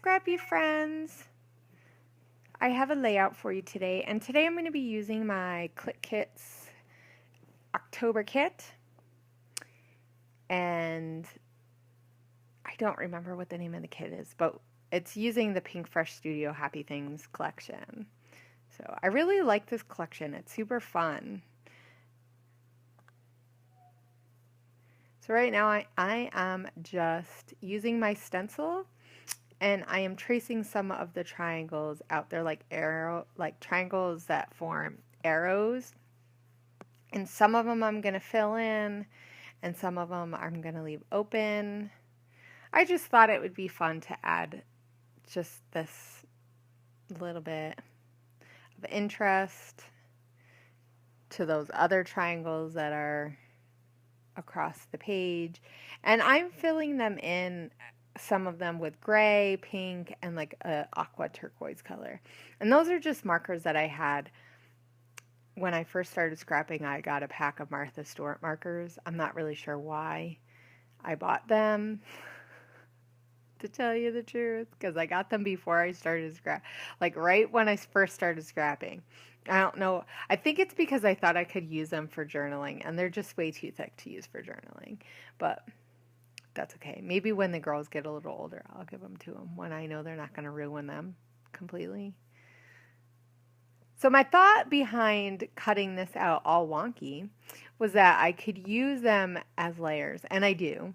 Scrappy friends! I have a layout for you today, and today I'm going to be using my Click Kits October kit, and I don't remember what the name of the kit is, but it's using the Pink Fresh Studio Happy Things collection. So I really like this collection. It's super fun. So right now I am just using my stencil, and I am tracing some of the triangles out there, like triangles that form arrows. And some of them I'm going to fill in, and some of them I'm going to leave open. I just thought it would be fun to add just this little bit of interest to those other triangles that are across the page. And I'm filling them in, some of them with gray, pink, and like a aqua turquoise color. And those are just markers that I had when I first started scrapping. I got a pack of Martha Stewart markers. I'm not really sure why I bought them, to tell you the truth, because I got them before I started like right when I first started scrapping. I don't know. I think it's because I thought I could use them for journaling, and they're just way too thick to use for journaling. But that's okay. Maybe when the girls get a little older, I'll give them to them when I know they're not going to ruin them completely. So my thought behind cutting this out all wonky was that I could use them as layers, and I do.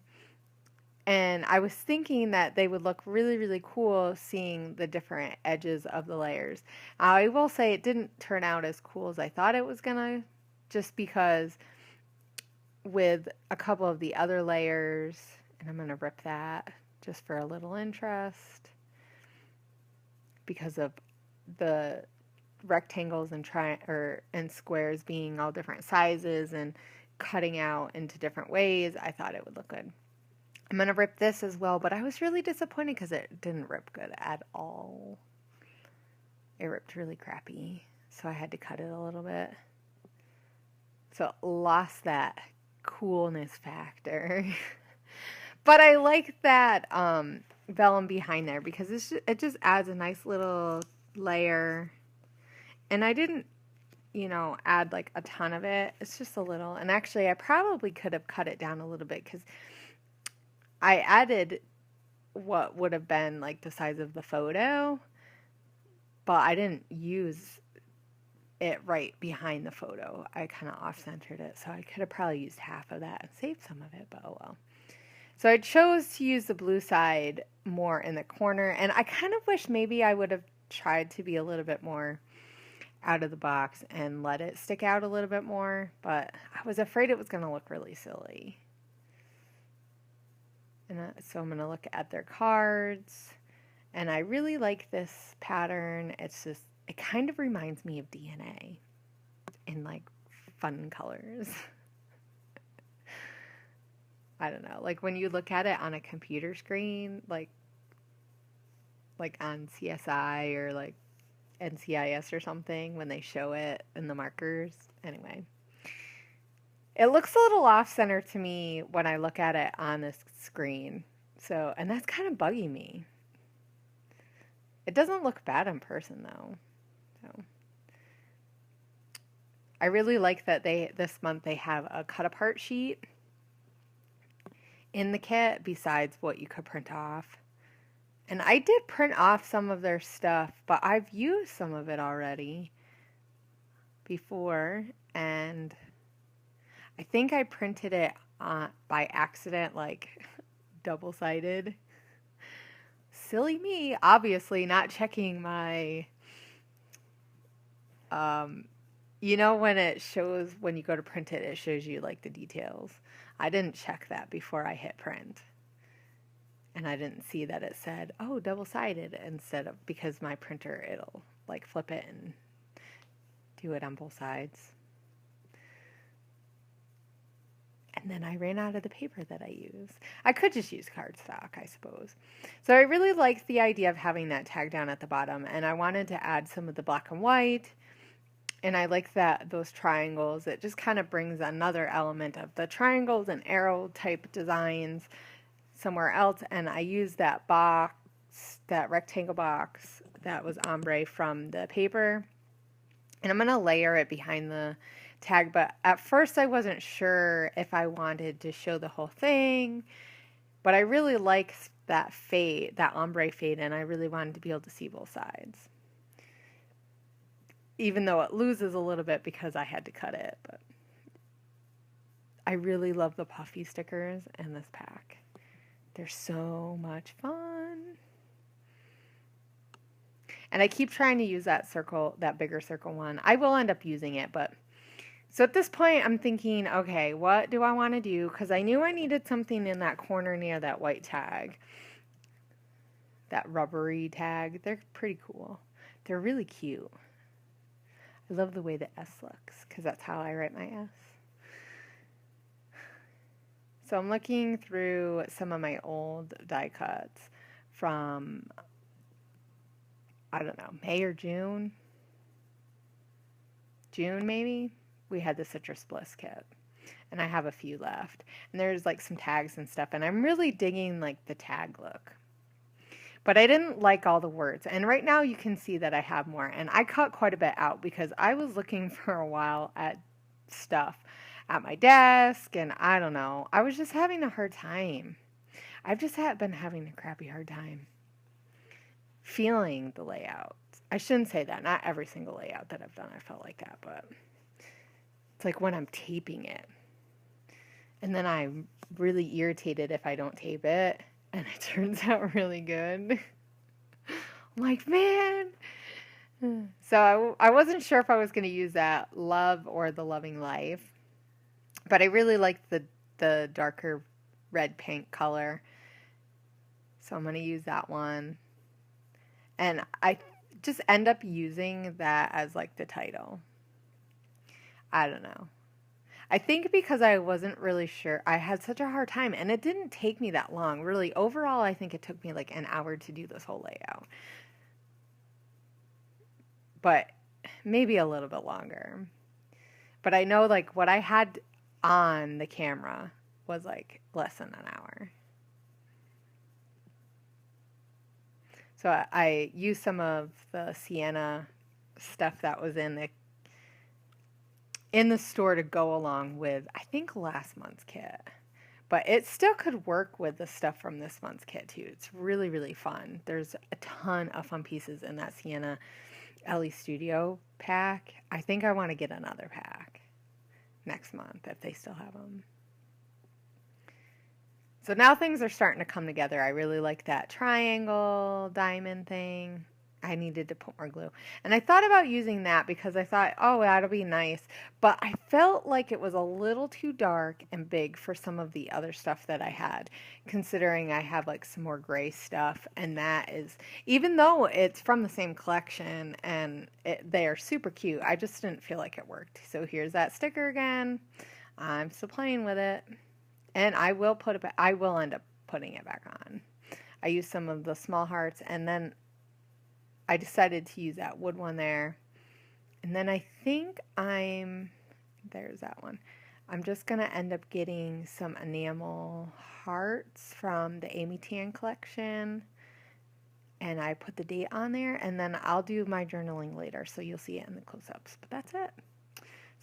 And I was thinking that they would look really, really cool seeing the different edges of the layers. I will say it didn't turn out as cool as I thought it was gonna, just because with a couple of the other layers, and I'm gonna rip that just for a little interest, because of the rectangles and squares being all different sizes and cutting out into different ways, I thought it would look good. I'm going to rip this as well, but I was really disappointed because it didn't rip good at all. It ripped really crappy, so I had to cut it a little bit. So it lost that coolness factor. But I like that vellum behind there because it just adds a nice little layer. And I didn't, add like a ton of it. It's just a little. And actually, I probably could have cut it down a little bit because I added what would have been like the size of the photo, but I didn't use it right behind the photo. I kind of off-centered it, so I could have probably used half of that and saved some of it, but oh well. So I chose to use the blue side more in the corner, and I kind of wish maybe I would have tried to be a little bit more out of the box and let it stick out a little bit more, but I was afraid it was going to look really silly. And so I'm going to look at their cards, and I really like this pattern. It kind of reminds me of DNA in like fun colors. I don't know, like when you look at it on a computer screen, like on CSI or like NCIS or something, when they show it in the markers. Anyway. It looks a little off-center to me when I look at it on this screen. So, and that's kind of bugging me. It doesn't look bad in person though. So, I really like that this month they have a cut-apart sheet in the kit besides what you could print off. And I did print off some of their stuff, but I've used some of it already before, and I think I printed it by accident, like double-sided. Silly me, obviously not checking my, when it shows, when you go to print it, it shows you like the details. I didn't check that before I hit print. And I didn't see that it said, oh, double-sided, because my printer, it'll like flip it and do it on both sides. And then I ran out of the paper that I use. I could just use cardstock, I suppose. So I really liked the idea of having that tag down at the bottom, and I wanted to add some of the black and white. And I like that those triangles, it just kind of brings another element of the triangles and arrow type designs somewhere else. And I used that box that rectangle box that was ombre from the paper. And I'm going to layer it behind the tag, but at first I wasn't sure if I wanted to show the whole thing, but I really like that fade, that ombre fade, and I really wanted to be able to see both sides. Even though it loses a little bit because I had to cut it, but I really love the puffy stickers in this pack. They're so much fun. And I keep trying to use that circle, that bigger circle one. I will end up using it, but so at this point I'm thinking, okay, what do I want to do? Because I knew I needed something in that corner near that white tag. That rubbery tag. They're pretty cool. They're really cute. I love the way the S looks because that's how I write my S. So I'm looking through some of my old die cuts from, I don't know, May or June. June maybe? We had the Citrus Bliss kit. And I have a few left. And there's like some tags and stuff. And I'm really digging like the tag look. But I didn't like all the words. And right now you can see that I have more. And I cut quite a bit out because I was looking for a while at stuff at my desk. And I don't know. I was just having a hard time. I've just been having a crappy hard time feeling the layout. I shouldn't say that. Not every single layout that I've done I felt like that. But it's like when I'm taping it. And then I'm really irritated if I don't tape it. And it turns out really good. I'm like, man. So I wasn't sure if I was going to use that Love or the Loving Life. But I really like the darker red pink color. So I'm going to use that one. And I just end up using that as like the title. I don't know. I think because I wasn't really sure, I had such a hard time, and it didn't take me that long. Really, overall, I think it took me like an hour to do this whole layout. But maybe a little bit longer. But I know like what I had on the camera was like less than an hour. So I used some of the sienna stuff that was in the store to go along with, I think, last month's kit. But it still could work with the stuff from this month's kit, too. It's really, really fun. There's a ton of fun pieces in that Sienna Ellie Studio pack. I think I want to get another pack next month if they still have them. So now things are starting to come together. I really like that triangle diamond thing. I needed to put more glue. And I thought about using that because I thought, oh, that'll be nice. But I felt like it was a little too dark and big for some of the other stuff that I had, considering I have like some more gray stuff. And that is, even though it's from the same collection and they are super cute, I just didn't feel like it worked. So here's that sticker again. I'm still playing with it. And I will put it back. I will end up putting it back on. I used some of the small hearts, and then I decided to use that wood one there. And then I think there's that one. I'm just going to end up getting some enamel hearts from the Amy Tan collection. And I put the date on there, and then I'll do my journaling later, so you'll see it in the close-ups. But that's it.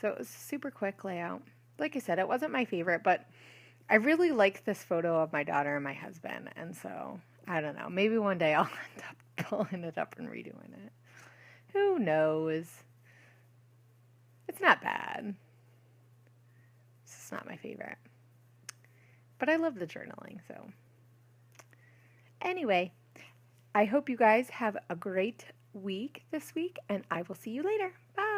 So it was a super quick layout. Like I said, it wasn't my favorite, but I really like this photo of my daughter and my husband, and so, I don't know, maybe one day I'll end up pulling it up and redoing it. Who knows? It's not bad. It's just not my favorite. But I love the journaling, so. Anyway, I hope you guys have a great week this week, and I will see you later. Bye!